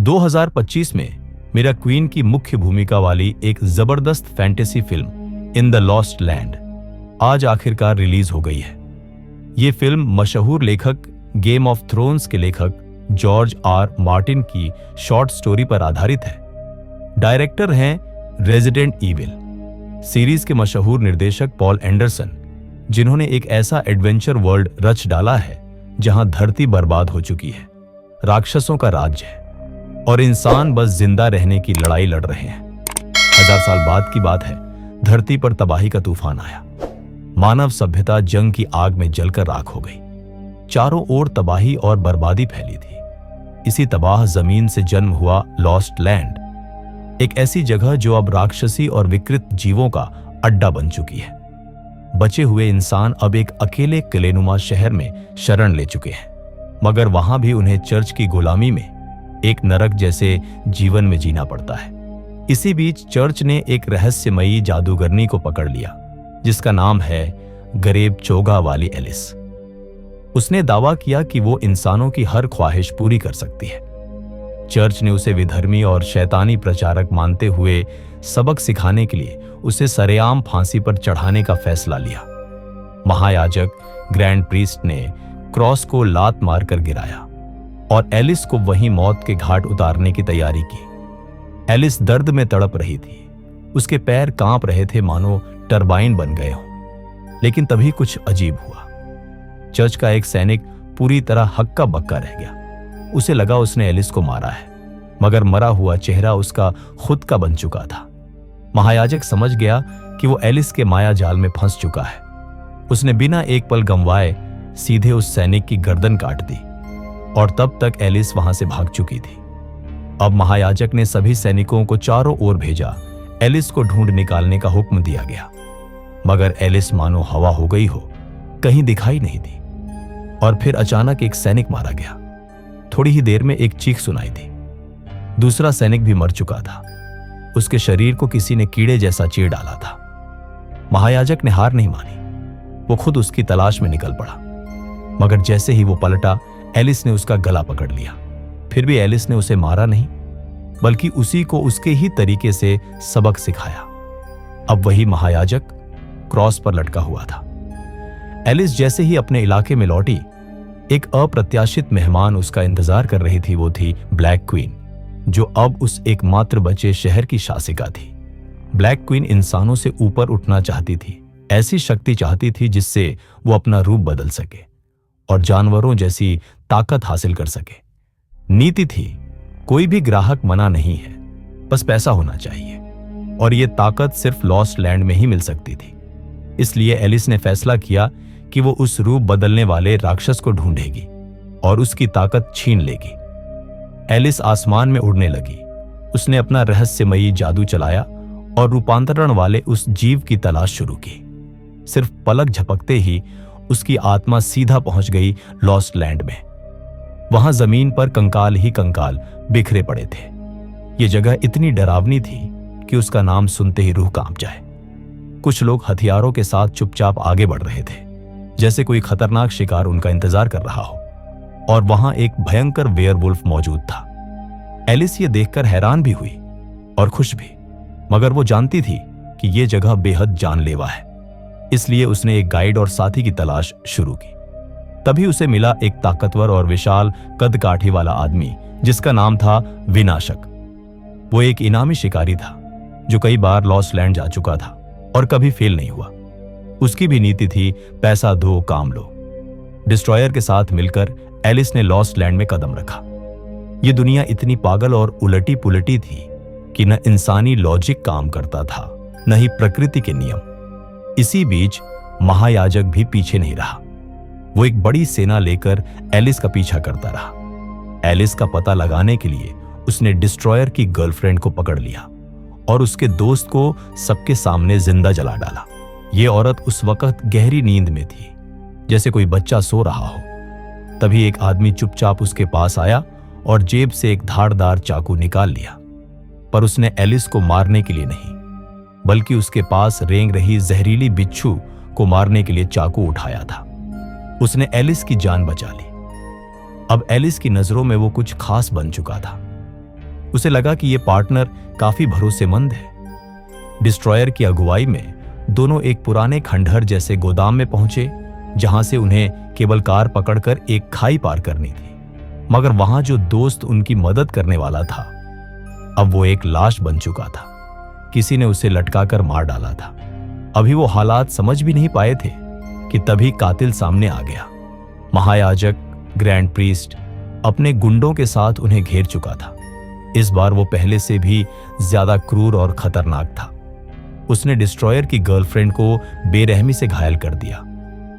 2025 में मेरा क्वीन की मुख्य भूमिका वाली एक जबरदस्त fantasy film in the lost land आज आखिरकार रिलीज हो गई है। ये फिल्म मशहूर लेखक गेम ऑफ थ्रोन्स के लेखक जॉर्ज आर मार्टिन की शॉर्ट स्टोरी पर आधारित है। डायरेक्टर हैं रेजिडेंट ईविल सीरीज के मशहूर निर्देशक पॉल एंडरसन, जिन्होंने एक ऐसा एडवेंचर वर्ल्ड रच डाला है जहां धरती बर्बाद हो चुकी है, राक्षसों का राज्य है और इंसान बस जिंदा रहने की लड़ाई लड़ रहे हैं। 1000 साल बाद की बात है, धरती पर तबाही का तूफान आया। मानव सभ्यता जंग की आग में जलकर राख हो गई। चारों ओर तबाही और बर्बादी फैली थी। इसी तबाह जमीन से जन्म हुआ लॉस्ट लैंड, एक ऐसी जगह जो अब राक्षसी और विकृत जीवों का अड्डा बन चुकी है। बचे हुए इंसान अब एक अकेले किलेनुमा शहर में शरण ले चुके हैं, मगर वहां भी उन्हें चर्च की गुलामी में एक नरक जैसे जीवन में जीना पड़ता है। इसी बीच चर्च ने एक रहस्यमयी जादूगरनी को पकड़ लिया, जिसका नाम है गरीब चोगा वाली एलिस। उसने दावा किया कि वो इंसानों की हर ख्वाहिश पूरी कर सकती है। चर्च ने उसे विधर्मी और शैतानी प्रचारक मानते हुए सबक सिखाने के लिए उसे सरेआम फांसी पर चढ़ाने का फैसला लिया। महायाजक ग्रैंड प्रीस्ट ने क्रॉस को लात मारकर गिराया और एलिस को वहीं मौत के घाट उतारने की तैयारी की। एलिस दर्द में तड़प रही थी। उसके पैर कांप रहे थे मानो टरबाइन बन गए हों। लेकिन तभी कुछ अजीब हुआ। चर्च का एक सैनिक पूरी तरह हक्का बक्का रह गया। उसे लगा उसने एलिस को मारा है, मगर मरा हुआ चेहरा उसका खुद का बन चुका था। महायाजक समझ गया कि वो एलिस के माया जाल में फंस चुका है। उसने बिना एक पल गंवाए सीधे उस सैनिक की गर्दन काट दी और तब तक एलिस वहां से भाग चुकी थी। अब महायाजक ने सभी सैनिकों को चारों ओर भेजा। एलिस को ढूंढ निकालने का हुक्म दिया गया, मगर एलिस मानो हवा हो गई हो, कहीं दिखाई नहीं दी। और फिर अचानक एक सैनिक मारा गया। थोड़ी ही देर में एक चीख सुनाई दी। दूसरा सैनिक भी मर चुका था। उसके शरीर को किसी ने कीड़े जैसा चीर डाला था। महायाजक ने हार नहीं मानी। वो खुद उसकी तलाश में निकल पड़ा, मगर जैसे ही वो पलटा, एलिस ने उसका गला पकड़ लिया। फिर भी एलिस ने उसे मारा नहीं, बल्कि उसी को उसके ही तरीके से सबक सिखाया। अब वही महायाजक क्रॉस पर लटका हुआ था। एलिस जैसे ही अपने इलाके में लौटी, एक अप्रत्याशित मेहमान उसका इंतजार कर रही थी। वो थी ब्लैक क्वीन, जो अब उस एकमात्र बचे शहर की शासिका थी। ब्लैक क्वीन इंसानों से ऊपर उठना चाहती थी। ऐसी शक्ति चाहती थी जिससे वो अपना रूप बदल सके और जानवरों जैसी ताकत हासिल कर सके। नीति थी, कोई भी ग्राहक मना नहीं है, बस पैसा होना चाहिए, और ये ताकत सिर्फ लॉस्ट लैंड में ही मिल सकती थी। इसलिए एलिस ने फैसला किया कि वो उस रूप बदलने वाले राक्षस को ढूंढेगी और उसकी ताकत छीन लेगी। एलिस आसमान में उड़ने लगी। उसने अपना रहस्यमयी जादू चलाया और रूपांतरण वाले उस जीव की तलाश शुरू की। सिर्फ पलक झपकते ही उसकी आत्मा सीधा पहुंच गई लॉस्ट लैंड में। वहां जमीन पर कंकाल ही कंकाल बिखरे पड़े थे। ये जगह इतनी डरावनी थी कि उसका नाम सुनते ही रूह कांप जाए। कुछ लोग हथियारों के साथ चुपचाप आगे बढ़ रहे थे, जैसे कोई खतरनाक शिकार उनका इंतजार कर रहा हो। और वहां एक भयंकर वेयरवुल्फ मौजूद था। एलिस ये देखकर हैरान भी हुई और खुश भी, मगर वो जानती थी कि ये जगह बेहद जानलेवा है। इसलिए उसने एक गाइड और साथी की तलाश शुरू की। तभी उसे मिला एक ताकतवर और विशाल कद काठी वाला आदमी, जिसका नाम था विनाशक। वो एक इनामी शिकारी था जो कई बार लॉस्ट लैंड जा चुका था और कभी फेल नहीं हुआ। उसकी भी नीति थी, पैसा दो काम लो। डिस्ट्रॉयर के साथ मिलकर एलिस ने लॉस्ट लैंड में कदम रखा। ये दुनिया इतनी पागल और उलटी पुलटी थी कि न इंसानी लॉजिक काम करता था, न ही प्रकृति के नियम। इसी बीच महायाजक भी पीछे नहीं रहा। वो एक बड़ी सेना लेकर एलिस का पीछा करता रहा। एलिस का पता लगाने के लिए उसने डिस्ट्रॉयर की गर्लफ्रेंड को पकड़ लिया और उसके दोस्त को सबके सामने जिंदा जला डाला। ये औरत उस वक्त गहरी नींद में थी, जैसे कोई बच्चा सो रहा हो। तभी एक आदमी चुपचाप उसके पास आया और जेब से एक धारदार चाकू निकाल लिया। पर उसने एलिस को मारने के लिए नहीं, बल्कि उसके पास रेंग रही जहरीली बिच्छू को मारने के लिए चाकू उठाया था। उसने एलिस की जान बचा ली। अब एलिस की नजरों में वो कुछ खास बन चुका था। उसे लगा कि ये पार्टनर काफी भरोसेमंद है। डिस्ट्रॉयर की अगुवाई में दोनों एक पुराने खंडहर जैसे गोदाम में पहुंचे, जहां से उन्हें केवल कार पकड़कर एक खाई पार करनी थी। मगर वहां जो दोस्त उनकी मदद करने वाला था, अब वो एक लाश बन चुका था। किसी ने उसे लटकाकर मार डाला था। अभी वो हालात समझ भी नहीं पाए थे कि तभी कातिल सामने आ गया। महायाजक ग्रैंड प्रीस्ट अपने गुंडों के साथ उन्हें घेर चुका था। इस बार वो पहले से भी ज्यादा क्रूर और खतरनाक था। उसने डिस्ट्रॉयर की गर्लफ्रेंड को बेरहमी से घायल कर दिया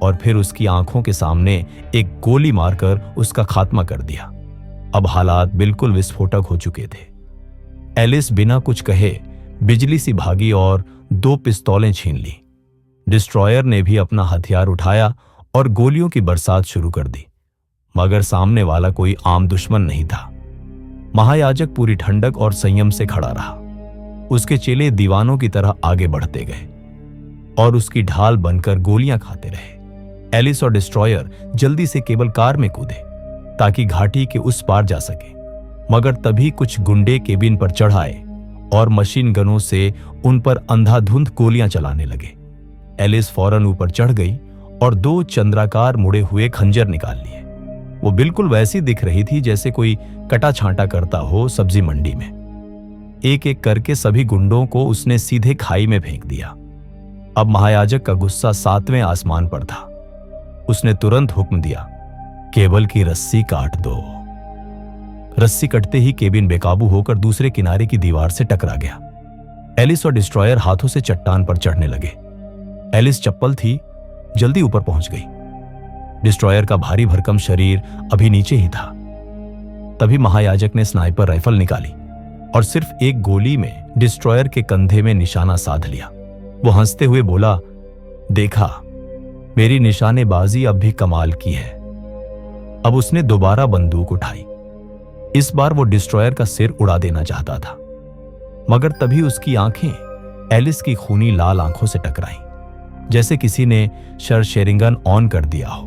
और फिर उसकी आंखों के सामने एक गोली मारकर उसका खात्मा कर दिया। अब हालात बिल्कुल विस्फोटक हो चुके थे। एलिस बिना कुछ कहे बिजली सी भागी और 2 पिस्तौलें छीन ली। डिस्ट्रॉयर ने भी अपना हथियार उठाया और गोलियों की बरसात शुरू कर दी। मगर सामने वाला कोई आम दुश्मन नहीं था। महायाजक पूरी ठंडक और संयम से खड़ा रहा। उसके चेले दीवानों की तरह आगे बढ़ते गए और उसकी ढाल बनकर गोलियां खाते रहे। एलिस और डिस्ट्रॉयर जल्दी से केबल कार में कूदे ताकि घाटी के उस पार जा सके। मगर तभी कुछ गुंडे केबिन पर चढ़ आए और मशीन गनों से उन पर अंधाधुंध गोलियां चलाने लगे। एलिस फौरन ऊपर चढ़ गई और 2 चंद्राकार मुड़े हुए खंजर निकाल लिए। वो बिल्कुल वैसी दिख रही थी जैसे कोई कटा छांटा करता हो सब्जी मंडी में। एक एक करके सभी गुंडों को उसने सीधे खाई में फेंक दिया। अब महायाजक का गुस्सा 7वें आसमान पर था। उसने तुरंत हुक्म दिया, केबल की रस्सी काट दो। रस्सी कटते ही केबिन बेकाबू होकर दूसरे किनारे की दीवार से टकरा गया। एलिस और डिस्ट्रॉयर हाथों से चट्टान पर चढ़ने लगे। एलिस चप्पल थी, जल्दी ऊपर पहुंच गई। डिस्ट्रॉयर का भारी भरकम शरीर अभी नीचे ही था। तभी महायाजक ने स्नाइपर राइफल निकाली और सिर्फ एक गोली में डिस्ट्रॉयर के कंधे में निशाना साध लिया। वो हंसते हुए बोला, देखा, मेरी निशानेबाजी अब भी कमाल की है। अब उसने दोबारा बंदूक उठाई। इस बार वो डिस्ट्रॉयर का सिर उड़ा देना चाहता था। मगर तभी उसकी आंखें एलिस की खूनी लाल आंखों से टकराईं, जैसे किसी ने शरशेरिंगन ऑन कर दिया हो।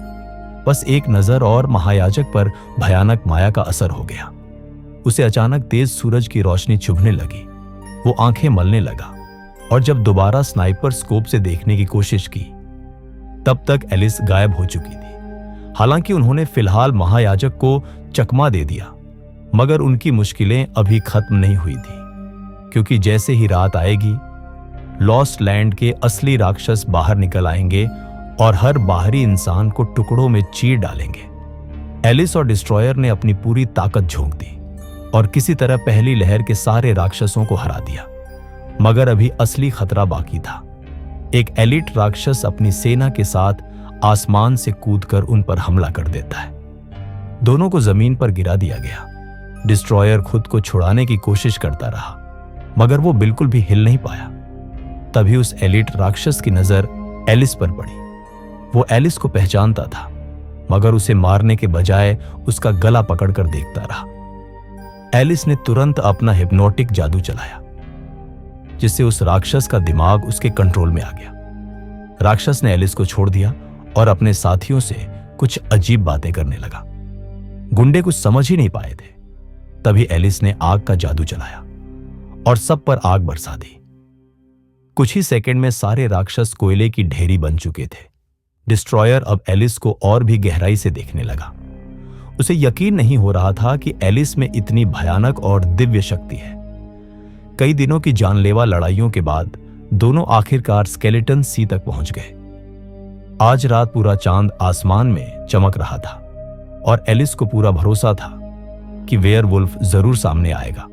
बस एक नजर और महायाजक पर भयानक माया का असर हो गया। उसे अचानक तेज सूरज की रोशनी चुभने लगी। वो आंखें मलने लगा और जब दोबारा स्नाइपर स्कोप से देखने की कोशिश की, तब तक एलिस गायब हो चुकी थी। हालांकि उन्होंने फिलहाल महायाजक को चकमा दे दिया, मगर उनकी मुश्किलें अभी खत्म नहीं हुई थी, क्योंकि जैसे ही रात आएगी, लॉस्ट लैंड के असली राक्षस बाहर निकल आएंगे और हर बाहरी इंसान को टुकड़ों में चीर डालेंगे। एलिस और डिस्ट्रॉयर ने अपनी पूरी ताकत झोंक दी और किसी तरह पहली लहर के सारे राक्षसों को हरा दिया। मगर अभी असली खतरा बाकी था। एक एलिट राक्षस अपनी सेना के साथ आसमान से कूदकर उन पर हमला कर देता है। दोनों को जमीन पर गिरा दिया गया। डिस्ट्रॉयर खुद को छुड़ाने की कोशिश करता रहा, मगर वो बिल्कुल भी हिल नहीं पाया। तभी उस एलिट राक्षस की नजर एलिस पर पड़ी। वो एलिस को पहचानता था, मगर उसे मारने के बजाय उसका गला पकड़कर देखता रहा। एलिस ने तुरंत अपना हिप्नोटिक जादू चलाया, जिससे उस राक्षस का दिमाग उसके कंट्रोल में आ गया। राक्षस ने एलिस को छोड़ दिया और अपने साथियों से कुछ अजीब बातें करने लगा। गुंडे कुछ समझ ही नहीं पाए थे। तभी एलिस ने आग का जादू चलाया और सब पर आग बरसा दी। कुछ ही सेकंड में सारे राक्षस कोयले की ढेरी बन चुके थे। डिस्ट्रॉयर अब एलिस को और भी गहराई से देखने लगा। उसे यकीन नहीं हो रहा था कि एलिस में इतनी भयानक और दिव्य शक्ति है। कई दिनों की जानलेवा लड़ाइयों के बाद दोनों आखिरकार स्केलेटन सी तक पहुंच गए। आज रात पूरा चांद आसमान में चमक रहा था और एलिस को पूरा भरोसा था कि वेयरवुल्फ जरूर सामने आएगा।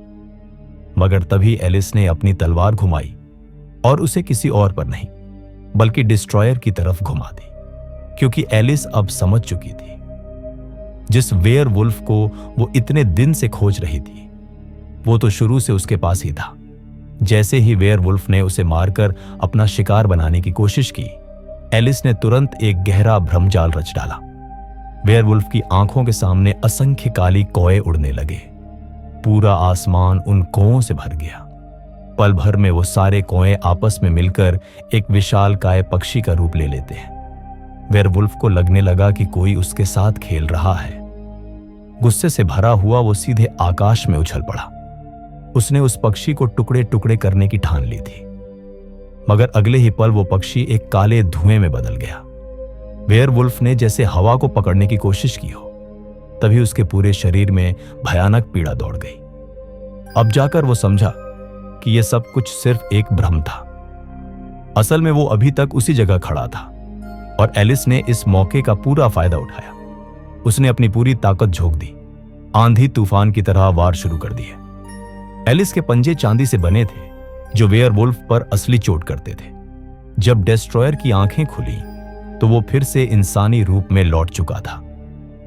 मगर तभी एलिस ने अपनी तलवार घुमाई और उसे किसी और पर नहीं, बल्कि डिस्ट्रॉयर की तरफ घुमा दी, क्योंकि एलिस अब समझ चुकी थी जिस वेयरवुल्फ को वो इतने दिन से खोज रही थी, वो तो शुरू से उसके पास ही था। जैसे ही वेयरवुल्फ ने उसे मारकर अपना शिकार बनाने की कोशिश की, एलिस ने तुरंत एक गहरा भ्रमजाल रच डाला। वेयरवुल्फ की आंखों के सामने असंख्य काली कौए उड़ने लगे। पूरा आसमान उन कौओं से भर गया। पल भर में वो सारे कौए आपस में मिलकर एक विशालकाय पक्षी का रूप ले लेते हैं। वेयरवुल्फ को लगने लगा कि कोई उसके साथ खेल रहा है। गुस्से से भरा हुआ वो सीधे आकाश में उछल पड़ा। उसने उस पक्षी को टुकड़े टुकड़े करने की ठान ली थी, मगर अगले ही पल वो पक्षी एक काले धुएं में बदल गया। वेयरवुल्फ ने जैसे हवा को पकड़ने की कोशिश की हो, तभी उसके पूरे शरीर में भयानक पीड़ा दौड़ गई। अब जाकर वो समझा कि यह सब कुछ सिर्फ एक भ्रम था। असल में वो अभी तक उसी जगह खड़ा था और एलिस ने इस मौके का पूरा फायदा उठाया। उसने अपनी पूरी ताकत झोंक दी, आंधी तूफान की तरह वार शुरू कर दिए। एलिस के पंजे चांदी से बने थे जो वेयरवुल्फ पर असली चोट करते थे। जब डिस्ट्रॉयर की आंखें खुली तो वो फिर से इंसानी रूप में लौट चुका था,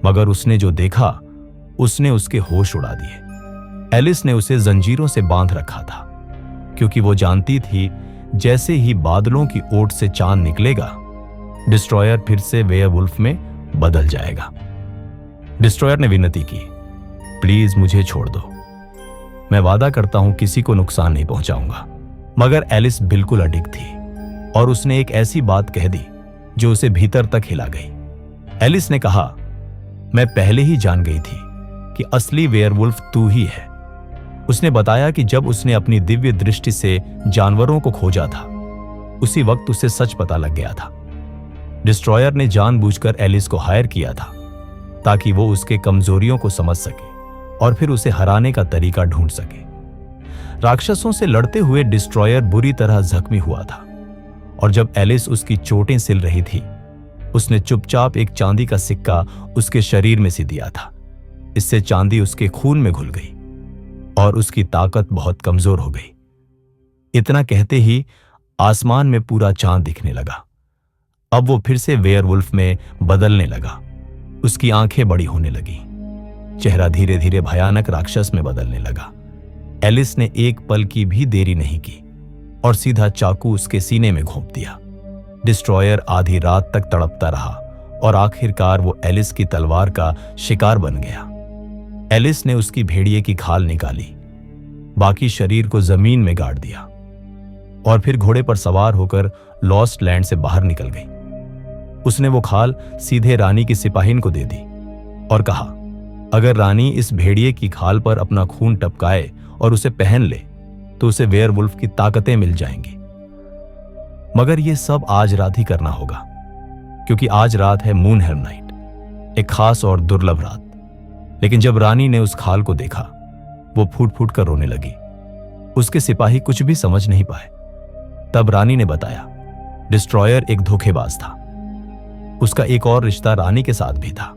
मगर उसने जो देखा उसने उसके होश उड़ा दिए। एलिस ने उसे जंजीरों से बांध रखा था, क्योंकि वो जानती थी जैसे ही बादलों की ओट से चांद निकलेगा, डिस्ट्रॉयर फिर से वेयरवुल्फ में बदल जाएगा। डिस्ट्रॉयर ने विनती की, प्लीज मुझे छोड़ दो, मैं वादा करता हूं किसी को नुकसान नहीं पहुंचाऊंगा। मगर एलिस बिल्कुल अडिग थी और उसने एक ऐसी बात कह दी जो उसे भीतर तक हिला गई। एलिस ने कहा, मैं पहले ही जान गई थी कि असली वेयरवुल्फ तू ही है। उसने बताया कि जब उसने अपनी दिव्य दृष्टि से जानवरों को खोजा था, उसी वक्त उसे सच पता लग गया था। डिस्ट्रॉयर ने जानबूझकर एलिस को हायर किया था ताकि वो उसके कमजोरियों को समझ सके और फिर उसे हराने का तरीका ढूंढ सके। राक्षसों से लड़ते हुए डिस्ट्रॉयर बुरी तरह जख्मी हुआ था और जब एलिस उसकी चोटें सिल रही थी, उसने चुपचाप एक चांदी का सिक्का उसके शरीर में सी दिया था। इससे चांदी उसके खून में घुल गई और उसकी ताकत बहुत कमजोर हो गई। इतना कहते ही आसमान में पूरा चांद दिखने लगा। अब वो फिर से वेयरवुल्फ में बदलने लगा। उसकी आंखें बड़ी होने लगी, चेहरा धीरे धीरे भयानक राक्षस में बदलने लगा। एलिस ने एक पल की भी देरी नहीं की और सीधा चाकू उसके सीने में घोंप दिया। डिस्ट्रॉयर आधी रात तक तड़पता रहा और आखिरकार वो एलिस की तलवार का शिकार बन गया। एलिस ने उसकी भेड़िए की खाल निकाली, बाकी शरीर को जमीन में गाड़ दिया और फिर घोड़े पर सवार होकर लॉस्ट लैंड से बाहर निकल गई। उसने वो खाल सीधे रानी की सिपाहीन को दे दी और कहा, अगर रानी इस भेड़िए की खाल पर अपना खून टपकाए और उसे पहन ले तो उसे वेयरवुल्फ की ताकतें मिल जाएंगी। मगर यह सब आज रात ही करना होगा, क्योंकि आज रात है मूनहेल्म नाइट, एक खास और दुर्लभ रात। लेकिन जब रानी ने उस खाल को देखा, वो फूट फूट कर रोने लगी। उसके सिपाही कुछ भी समझ नहीं पाए। तब रानी ने बताया, डिस्ट्रॉयर एक धोखेबाज था। उसका एक और रिश्ता रानी के साथ भी था,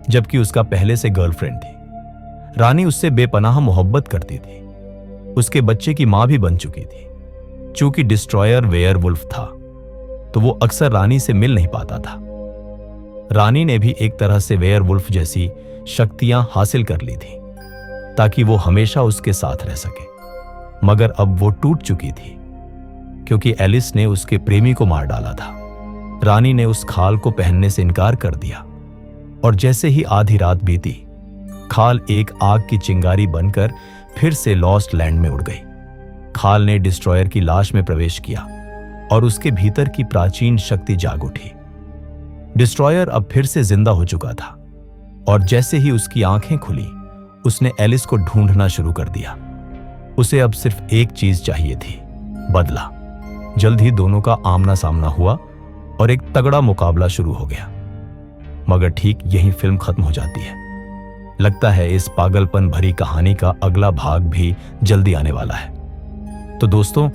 जबकि उसका पहले से गर्लफ्रेंड थी। रानी उससे बेपनाह मोहब्बत करती थी। उसके बच्चे की मां भी बन चुकी थी। चूंकि डिस्ट्रॉयर वेयरवुल्फ था, तो वो अक्सर रानी से मिल नहीं पाता था। रानी ने भी एक तरह से वेयरवुल्फ जैसी शक्तियां हासिल कर ली थी ताकि वो हमेशा उसके साथ रह सके। मगर अब वो टूट चुकी थी, क्योंकि एलिस ने उसके प्रेमी को मार डाला था। रानी ने उस खाल को पहनने से इनकार कर दिया और जैसे ही आधी रात बीती, खाल एक आग की चिंगारी बनकर फिर से लॉस्ट लैंड में उड़ गई। खाल ने डिस्ट्रॉयर की लाश में प्रवेश किया और उसके भीतर की प्राचीन शक्ति जाग उठी। डिस्ट्रॉयर अब फिर से जिंदा हो चुका था और जैसे ही उसकी आंखें खुली, उसने एलिस को ढूंढना शुरू कर दिया। उसे अब सिर्फ एक चीज चाहिए थी, बदला। जल्द ही दोनों का आमना सामना हुआ और एक तगड़ा मुकाबला शुरू हो गया। मगर ठीक यहीं फिल्म खत्म हो जाती है। लगता है इस पागलपन भरी कहानी का अगला भाग भी जल्दी आने वाला है। तो दोस्तों,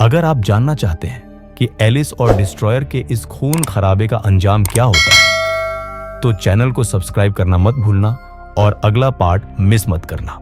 अगर आप जानना चाहते हैं कि एलिस और डिस्ट्रॉयर के इस खून खराबे का अंजाम क्या होता है, तो चैनल को सब्सक्राइब करना मत भूलना और अगला पार्ट मिस मत करना।